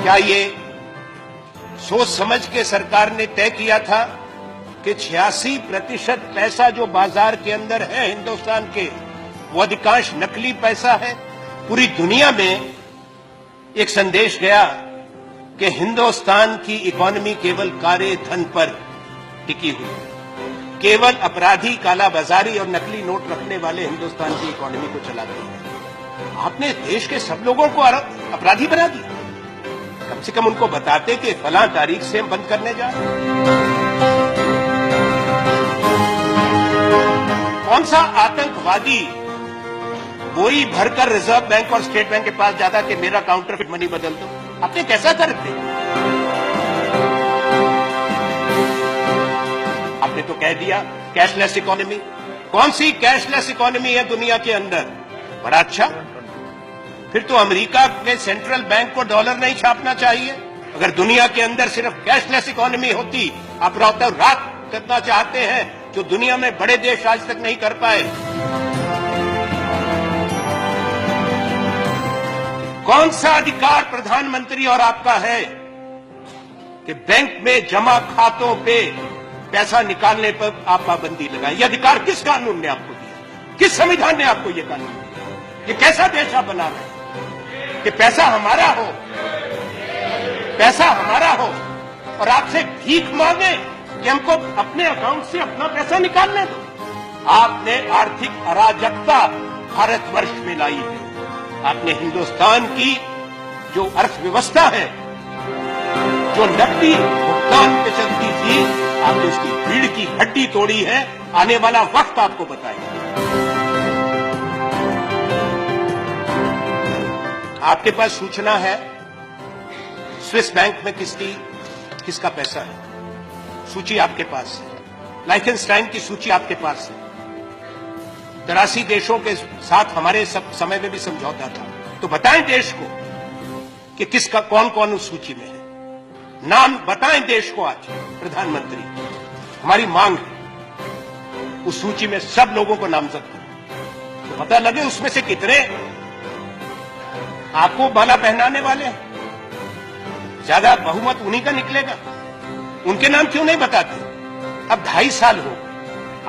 क्या ये सोच समझ के सरकार ने तय किया था कि 86% पैसा जो बाजार के अंदर है हिंदुस्तान के, वो अधिकांश नकली पैसा है? पूरी दुनिया में एक संदेश गया कि हिंदुस्तान की इकोनॉमी केवल काले धन पर टिकी हुई है, केवल अपराधी, कालाबाजारी और नकली नोट रखने वाले हिंदुस्तान की इकोनॉमी को चलाते हैं। आपने देश के सब लोगों को अपराधी बना दिया। कम से कम उनको बताते कि फलां तारीख से हम बंद करने जा रहे हैं। कौन सा आतंकवादी वही भरकर रिजर्व बैंक और स्टेट बैंक के पास जाता कि मेरा काउंटरफिट मनी बदल दो? आपने कैसा कर दिया? आपने तो कह दिया कैशलेस इकोनॉमी। कौन सी कैशलेस इकोनॉमी है दुनिया के अंदर? बड़ा अच्छा, फिर तो अमेरिका के सेंट्रल बैंक को डॉलर नहीं छापना चाहिए। अगर दुनिया के अंदर सिर्फ कैशलेस इकोनॉमी होती, आप रातों रात करना चाहते हैं जो दुनिया में बड़े देश आज तक नहीं कर पाए। कौन सा अधिकार प्रधानमंत्री और आपका है कि बैंक में जमा खातों पे पैसा निकालने पर आप पाबंदी लगाएं? ये अधिकार किस कानून ने आपको दिया? किस संविधान ने आपको ये कानून दिया? ये कैसा देश आप बना रहे हैं कि पैसा हमारा हो, पैसा हमारा हो और आपसे भीख मांगे कि हमको अपने अकाउंट से अपना पैसा निकालने दो? आपने आर्थिक अराजकता भारतवर्ष में लाई है। आपने हिंदुस्तान की जो अर्थव्यवस्था है, जो नकदी भुगतान पे चलती थी, आपने उसकी रीढ़ की हड्डी तोड़ी है। आने वाला वक्त आपको बताएगा। आपके पास सूचना है स्विस बैंक में किसका पैसा है? सूची आपके पास है। लाइखनस्टाइन की सूची आपके पास है। 83 देशों के साथ हमारे सब समय में भी समझौता था। तो बताएं देश को कि किसका कौन कौन उस सूची में है। नाम बताएं देश को आज प्रधानमंत्री। हमारी मांग है उस सूची में सब लोगों को नामजद करें, तो पता लगे उसमें से कितने आपको माला पहनाने वाले हैं। ज्यादा बहुमत उन्हीं का निकलेगा। उनके नाम क्यों नहीं बताते? अब 2.5 साल हो,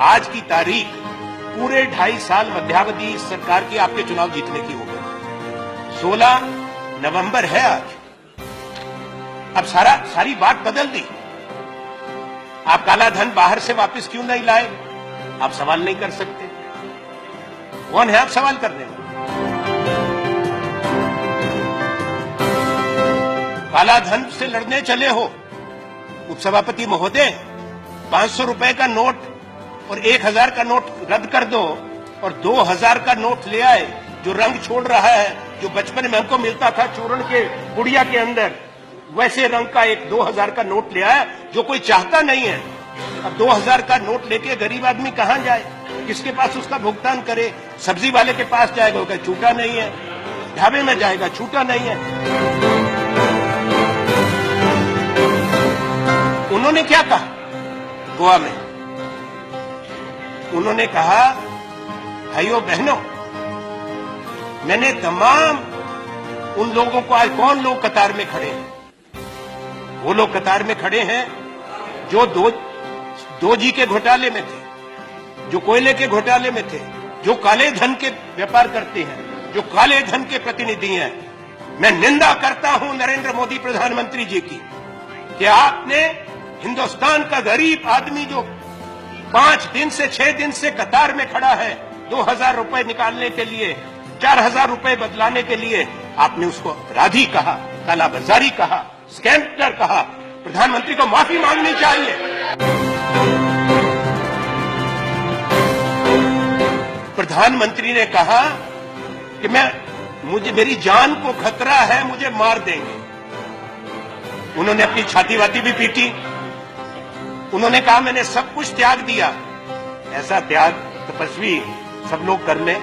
आज की तारीख पूरे 2.5 साल मध्यावधि सरकार की आपके चुनाव जीतने की हो गई। 16 नवंबर है आज। अब सारी बात बदल दी। आप काला धन बाहर से वापस क्यों नहीं लाए? आप सवाल नहीं कर सकते। कौन है आप सवाल करने वाले? काला धन से लड़ने चले हो उपसभापति महोदय? 500 रुपए का नोट और 1000 का नोट रद्द कर दो और 2000 का नोट ले आए, जो रंग छोड़ रहा है, जो बचपन में हमको मिलता था चूर्ण के पुड़िया के अंदर, वैसे रंग का एक 2000 का नोट ले आया जो कोई चाहता नहीं है। अब 2000 का नोट लेके गरीब आदमी कहां जाए? किसके पास उसका भुगतान करे? सब्जी वाले के पास जाएगा, वो छूटा नहीं है। ढाबे में जाएगा, छूटा नहीं है। उन्होंने क्या कहा गोवा में? उन्होंने कहा भाइयों बहनों, मैंने तमाम उन लोगों को, आज कौन लोग कतार में खड़े हैं? वो लोग कतार में खड़े हैं जो 2G के घोटाले में थे, जो कोयले के घोटाले में थे, जो काले धन के व्यापार करते हैं, जो काले धन के प्रतिनिधि हैं। मैं निंदा करता हूं नरेंद्र मोदी प्रधानमंत्री जी की कि आपने हिंदुस्तान का गरीब आदमी जो 5 दिन से 6 दिन से कतार में खड़ा है 2000 रुपए निकालने के लिए, 4000 रुपए बदलाने के लिए, आपने उसको अपराधी कहा, कालाबाजारी कहा, स्कैमर कहा। प्रधानमंत्री को माफी मांगनी चाहिए। प्रधानमंत्री ने कहा कि मेरी जान को खतरा है, मुझे मार देंगे। उन्होंने अपनी छाती वाती भी पीटी। उन्होंने कहा मैंने सब कुछ त्याग दिया। ऐसा त्याग तपस्वी सब लोग कर लें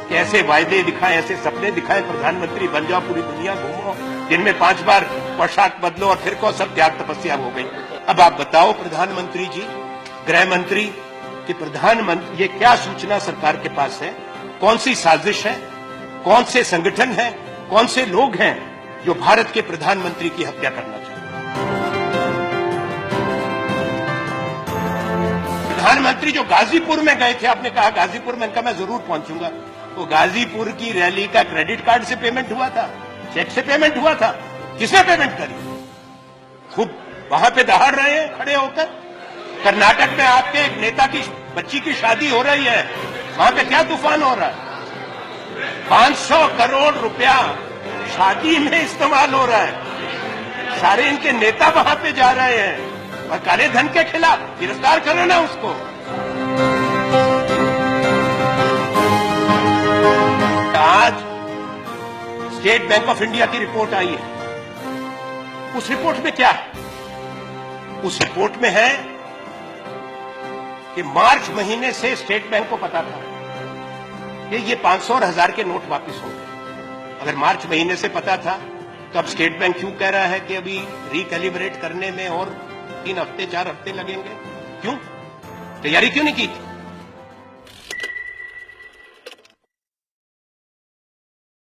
कि ऐसे वायदे दिखाएं, ऐसे सपने दिखाएं, प्रधानमंत्री बन जाओ, पूरी दुनिया घूमो, दिन में 5 बार पोशाक बदलो और फिर को सब त्याग तपस्या हो गई। अब आप बताओ प्रधानमंत्री जी, गृह मंत्री, कि प्रधानमंत्री ये क्या सूचना सरकार के पास है? कौन सी साजिश है? कौन से संगठन है? कौन से लोग हैं जो भारत के प्रधानमंत्री की हत्या करना चाहता है। प्रधानमंत्री जो गाजीपुर में गए थे, आपने कहा गाजीपुर में, कहा मैं जरूर पहुंचूंगा। तो गाजीपुर की रैली का क्रेडिट कार्ड से पेमेंट हुआ था, चेक से पेमेंट हुआ था? किसने पेमेंट करी? खूब वहां पे दहाड़ रहे हैं खड़े होकर। कर्नाटक में आपके एक नेता की बच्ची की शादी हो रही है, वहां पे क्या तूफान हो रहा है? 500 करोड़ रुपया शादी में इस्तेमाल हो रहा है। सारे इनके नेता वहां पे जा रहे हैं और काले धन के खिलाफ गिरफ्तार करो ना उसको। आज स्टेट बैंक ऑफ इंडिया की रिपोर्ट आई है। उस रिपोर्ट में क्या है? उस रिपोर्ट में है कि मार्च महीने से स्टेट बैंक को पता था कि ये 500 और 1000 के नोट वापस होंगे। अगर मार्च महीने से पता था तो अब स्टेट बैंक क्यों कह रहा है कि अभी रिकैलिब्रेट करने में और 3 हफ्ते 4 हफ्ते लगेंगे? क्यों? तैयारी क्यों नहीं की थी?